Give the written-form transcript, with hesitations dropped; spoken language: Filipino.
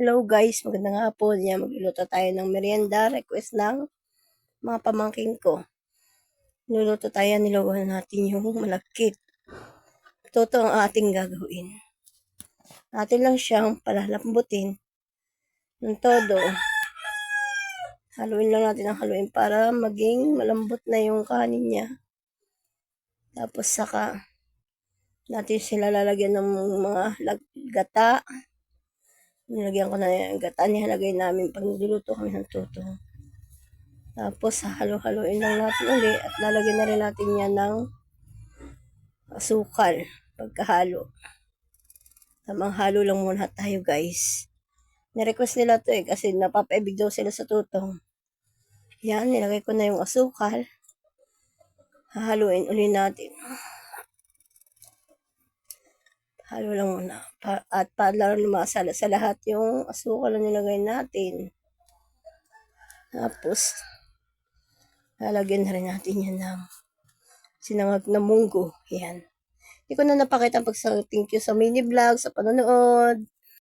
Hello guys, magandang hapon. Yan, magluluto tayo ng merienda. Request ng mga pamangking ko. Luluto tayo, nilawan natin yung malagkit. Toto ang ating gagawin. Atin lang siyang palalambutin ng todo. Haluin lang natin ang haluin para maging malambot na yung kanin niya. Tapos saka natin sila lalagyan ng mga gata. Nilagyan ko na yung gata, nilalagay namin pag niluluto kami ng toto. Tapos halo-haloin lang natin uli at lalagyan na rin natin yan ng asukal pagkahalo. Tamang halo lang muna tayo guys. Nirequest nila to kasi napapaibig daw sila sa tutong. Yan, nilagay ko na yung asukal. Hahaluin uli natin. Halo lang muna. At para lumasala sa lahat yung asukal na nilagay natin. Tapos, lalagyan na rin natin yan ng sinangag na munggo. Yan. Hindi ko na napakita thank you sa mini vlog, sa panonood.